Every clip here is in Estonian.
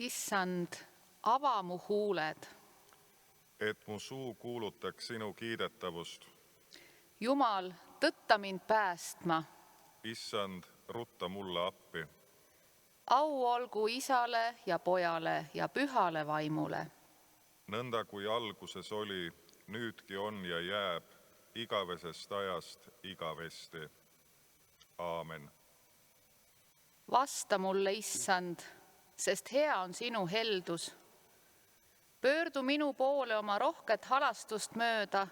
Issand, ava mu huuled. Et mu suu kuulutaks sinu kiidetavust. Jumal, tõtta mind päästma. Issand, rutta mulle appi. Au olgu Isale ja Pojale ja Pühale Vaimule. Nõnda kui alguses oli, nüüdki on ja jääb, igavesest ajast igavesti. Aamen. Vasta mulle, Issand, sest hea on sinu heldus. Pöördu minu poole oma rohket halastust mööda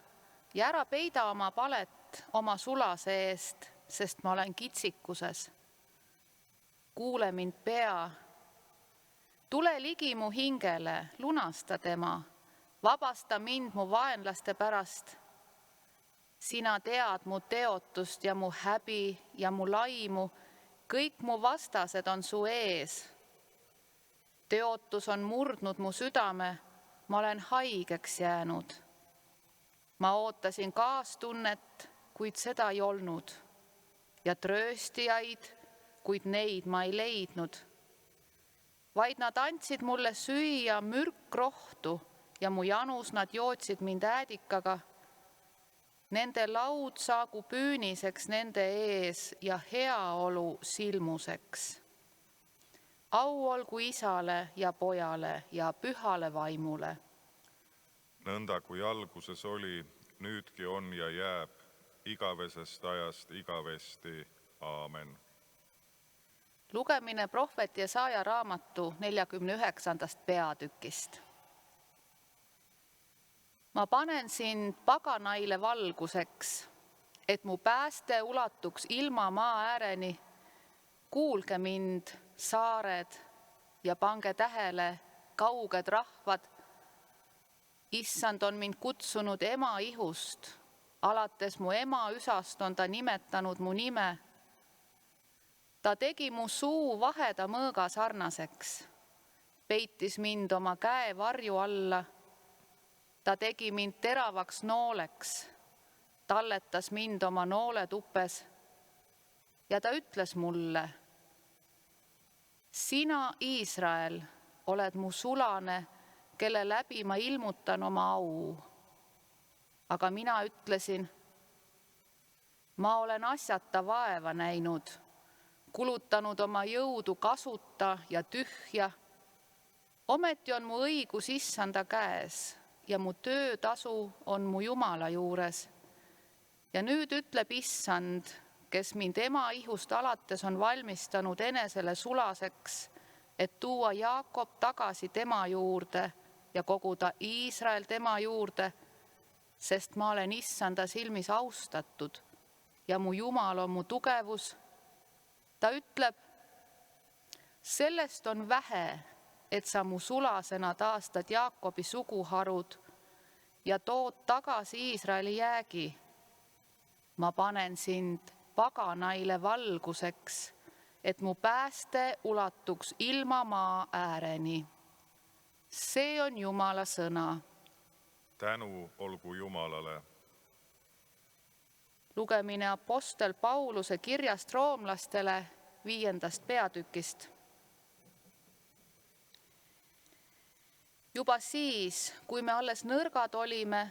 ja ära peida oma palet oma sulase eest, sest ma olen kitsikuses. Kuule mind pea. Tule ligi mu hingele, lunasta tema, vabasta mind mu vaenlaste pärast. Sina tead mu teotust ja mu häbi ja mu laimu, kõik mu vastased on su ees. Teotus on murdnud mu südame, ma olen haigeks jäänud. Ma ootasin kaastunnet, kuid seda ei olnud, ja trööstijaid, kuid neid ma ei leidnud. Vaid nad andsid mulle süüa mürkrohtu ja mu janus nad jootsid mind äädikaga. Nende laud saagu püüniseks nende ees ja heaolu silmuseks. Au olgu Isale ja Pojale ja Pühale Vaimule. Nõnda kui alguses oli, nüüdki on ja jääb, igavesest ajast igavesti. Aamen. Lugemine prohvet Jesaja raamatu 49. peatükist. Ma panen sind paganaile valguseks, et mu pääste ulatuks ilma maa ääreni. Kuulge mind, saared, ja pange tähele, kauged rahvad. Issand on mind kutsunud ema ihust. Alates mu ema üsast on ta nimetanud mu nime. Ta tegi mu suu vaheda mõõga sarnaseks. Peitis mind oma käe varju alla. Ta tegi mind teravaks nooleks. Talletas mind oma nooletupes. Ja ta ütles mulle: Sina, Iisrael, oled mu sulane, kelle läbi ma ilmutan oma au. Aga mina ütlesin: Ma olen asjata vaeva näinud, kulutanud oma jõudu kasuta ja tühja. Ometi on mu õigus Issanda käes ja mu töötasu on mu Jumala juures. Ja nüüd ütleb Issand, kes mind ema ihust alates on valmistanud enesele sulaseks, et tuua Jaakob tagasi tema juurde ja koguda Iisrael tema juurde, sest ma olen Issanda silmis austatud ja mu Jumal on mu tugevus. Ta ütleb: Sellest on vähe, et sa mu sulasena taastad Jaakobi suguharud ja tood tagasi Iisraeli jäägi. Ma panen sind paganaile valguseks, et mu pääste ulatuks ilma maa ääreni. See on Jumala sõna. Tänu olgu Jumalale. Lugemine apostel Pauluse kirjast roomlastele 5. peatükist. Juba siis, kui me alles nõrgad olime,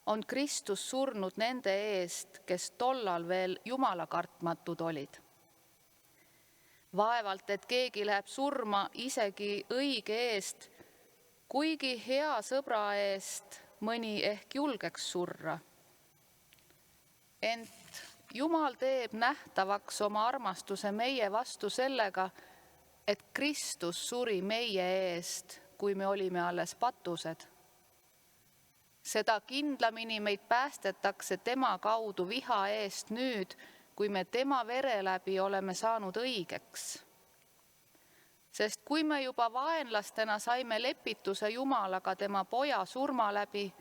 on Kristus surnud nende eest, kes tollal veel Jumala kartmatud olid. Vaevalt, et keegi läheb surma isegi õige eest, kuigi hea sõbra eest mõni ehk julgeks surra. Ent Jumal teeb nähtavaks oma armastuse meie vastu sellega, et Kristus suri meie eest, kui me olime alles patused. Seda kindlamini meid päästetakse tema kaudu viha eest nüüd, kui me tema vere läbi oleme saanud õigeks. Sest kui me juba vaenlastena saime lepituse Jumalaga tema poja surma läbi,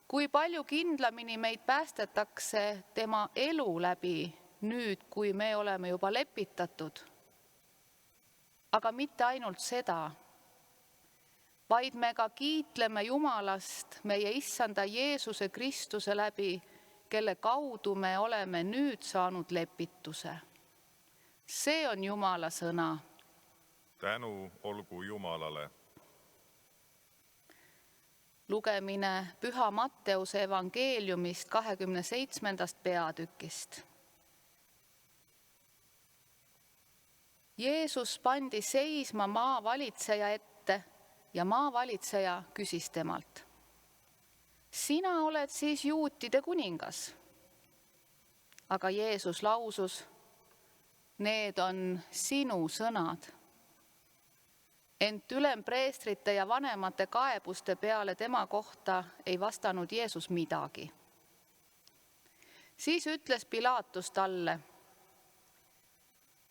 kui palju kindlamini meid päästetakse tema elu läbi nüüd, kui me oleme juba lepitatud. Aga mitte ainult seda, vaid me ka kiitleme Jumalast meie Issanda Jeesuse Kristuse läbi, kelle kaudu me oleme nüüd saanud lepituse. See on Jumala sõna. tänu olgu Jumalale. Lugemine Püha Matteuse evangeeliumist 27. peatükist. Jeesus pandi seisma maavalitseja ette ja maavalitseja küsis temalt: "Sina oled siis juutide kuningas?" Aga Jeesus lausus: "Need on sinu sõnad." Ent ülempreestrite ja vanemate kaebuste peale tema kohta ei vastanud Jeesus midagi. Siis ütles Pilaatus talle: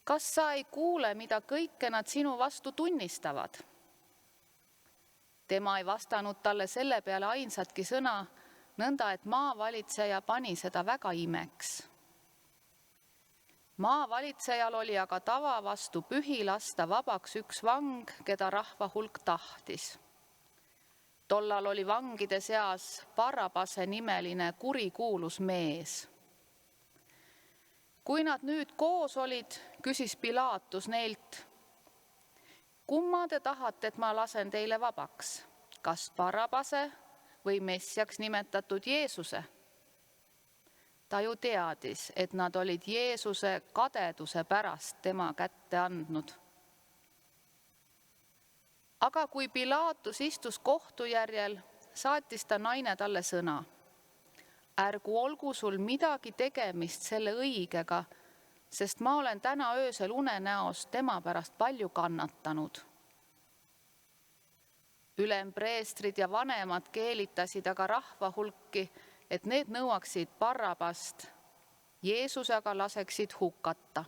"Kas sa ei kuule, mida kõike nad sinu vastu tunnistavad?" Tema ei vastanud talle selle peale ainsatki sõna, nõnda et maavalitseja pani seda väga imeks. Maavalitsejal oli aga tava vastu pühi lasta vabaks üks vang, keda rahva hulk tahtis. Tollal oli vangide seas Barrabase nimeline kurikuulus mees. Kui nad nüüd koos olid, küsis Pilaatus neilt: "Kumma te tahate, et ma lasen teile vabaks? Kas Barrabase või Messiaks nimetatud Jeesuse?" Ta ju teadis, et nad olid Jeesuse kadeduse pärast tema kätte andnud. Aga kui Pilaatus istus kohtujärjel, saatis ta naine talle sõna: "Ärgu olgu sul midagi tegemist selle õigega, sest ma olen täna öösel unenäos tema pärast palju kannatanud." Ülempreestrid ja vanemad keelitasid aga rahva hulki, et need nõuaksid Barrabast, Jeesuse aga laseksid hukata.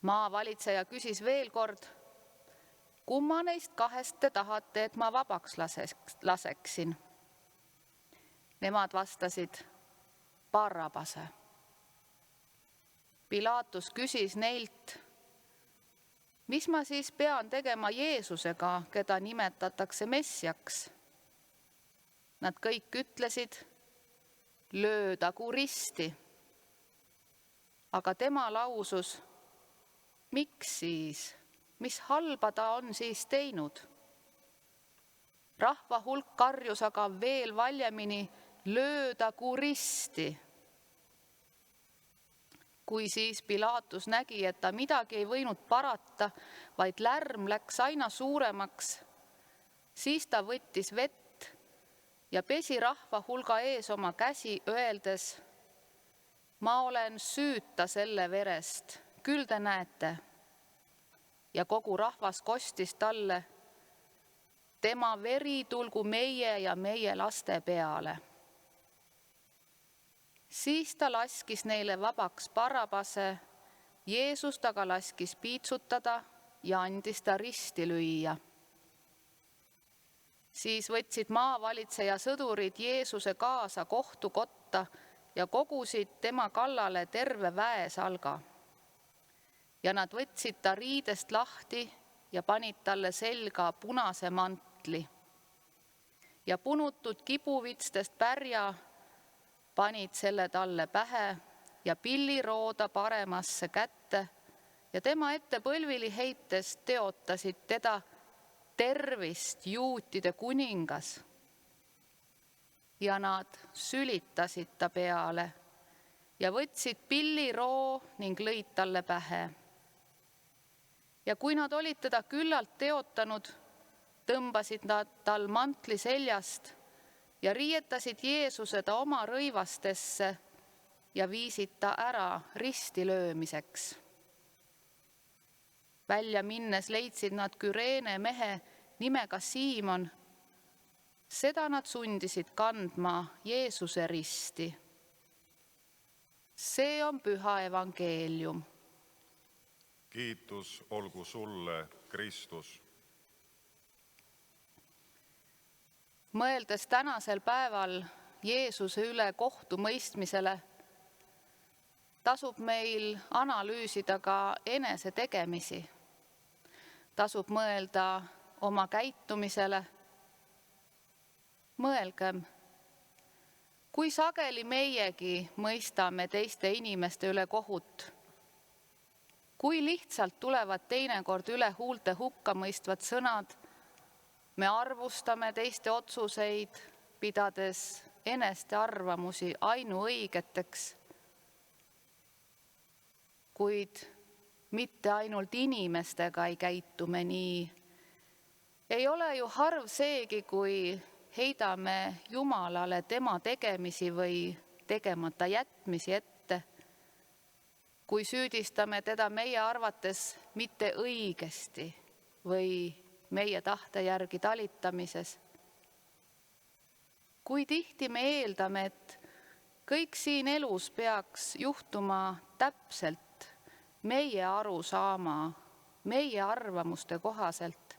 Maavalitseja küsis veel kord: "Kumma neist kahest te tahate, et ma vabaks laseksin?" Nemad vastasid: "Barrabase." Pilaatus küsis neilt: "Mis ma siis pean tegema Jeesusega, keda nimetatakse Messiaks?" Nad kõik ütlesid: "Löödagu risti." Aga tema lausus: "Miks siis? Mis halba ta on siis teinud?" Rahva hulk karjus aga veel valjemini: "Löödagu risti." Kui siis Pilaatus nägi, et ta midagi ei võinud parata, vaid lärm läks aina suuremaks, siis ta võttis vett ja pesi rahva hulga ees oma käsi, öeldes: "Ma olen süüta selle verest, küll te näete." Ja kogu rahvas kostis talle: "Tema veri tulgu meie ja meie laste peale." Siis ta laskis neile vabaks Barrabase, Jeesust aga laskis piitsutada ja andis ta risti lüüa. Siis võtsid maavalitseja sõdurid Jeesuse kaasa kohtukotta ja kogusid tema kallale terve väesalga. Ja nad võtsid ta riidest lahti ja panid talle selga punase mantli. Ja punutud kibuvitstest pärja panid selle talle pähe ja pillirooda paremasse kätte ja tema ette põlvili heites teotasid teda: "Tervist, juutide kuningas!" Ja nad sülitasid ta peale ja võtsid pilliroo ning lõid talle pähe. Ja kui nad olid teda küllalt teotanud, tõmbasid nad tal mantli seljast ja riietasid Jeesuse ta oma rõivastesse ja viisid ta ära ristilöömiseks. Välja minnes leidsid nad Küreene mehe nimega Siimon. Seda nad sundisid kandma Jeesuse risti. See on püha evangeelium. Kiitus olgu sulle, Kristus. Mõeldes tänasel päeval Jeesuse üle kohtumõistmisele, tasub meil analüüsida ka enese tegemisi. Tasub mõelda oma käitumisele. Mõelgem, kui sageli meiegi mõistame teiste inimeste üle kohut. Kui lihtsalt tulevad teinekord üle huulte hukkamõistvad sõnad, me arvustame teiste otsuseid, pidades eneste arvamusi ainuõigeteks, kuid mitte ainult inimestega ei käitu me nii. Ei ole ju harv seegi, kui heidame Jumalale tema tegemisi või tegemata jätmisi ette, kui süüdistame teda meie arvates mitte õigesti või meie tahte järgi talitamises. Kui tihti me eeldame, et kõik siin elus peaks juhtuma täpselt meie arusaama, meie arvamuste kohaselt.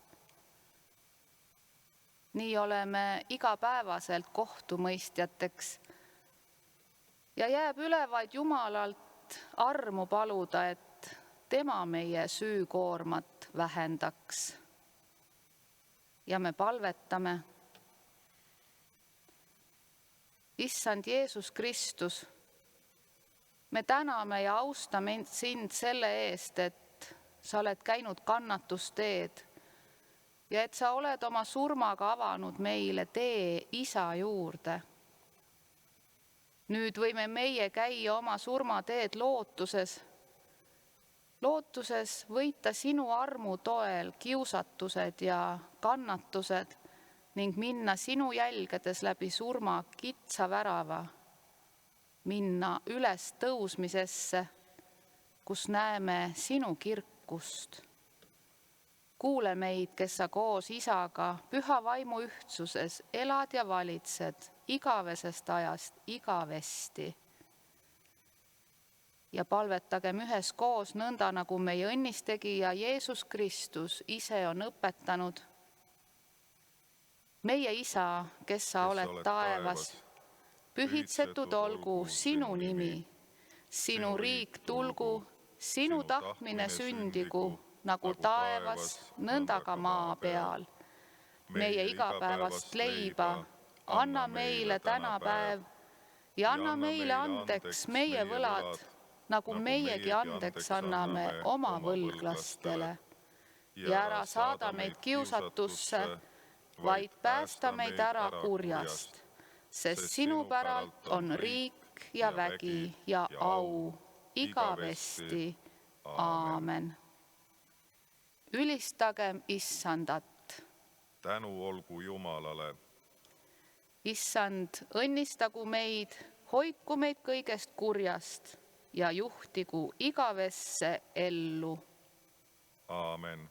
Nii oleme igapäevaselt kohtumõistjateks ja jääb üle vaid Jumalalt armu paluda, et tema meie süükoormat vähendaks. Ja me palvetame. Issand Jeesus Kristus, me täname ja austame sind selle eest, et sa oled käinud kannatusteed ja et sa oled oma surmaga avanud meile tee Isa juurde. Nüüd võime meie käia oma surmateed lootuses võita sinu armu toel kiusatused ja kannatused ning minna sinu jälgedes läbi surma kitsa värava, minna üles tõusmisesse, kus näeme sinu kirkust. Kuule meid, kes sa koos Isaga püha vaimu ühtsuses elad ja valitsed igavesest ajast igavesti. Ja palvetagem üheskoos nõnda, nagu meie õnnistegija Jeesus Kristus ise on õpetanud. Meie Isa, kes sa oled taevas, pühitsetud olgu sinu nimi, sinu riik tulgu, sinu tahtmine sündigu, nagu taevas, nõnda ka maa peal. Meie igapäevast leiba anna meile täna päev ja anna meile andeks meie võlad, nagu meiegi andeks anname oma võlglastele. Ja ära saada meid kiusatusse, vaid päästa meid ära kurjast, sest sinu päralt on riik ja vägi ja au igavesti. Aamen. Ülistagem Issandat. Tänu olgu Jumalale. Issand, õnnistagu meid, hoidku meid kõigest kurjast ja juhtigu igavesse ellu. Aamen.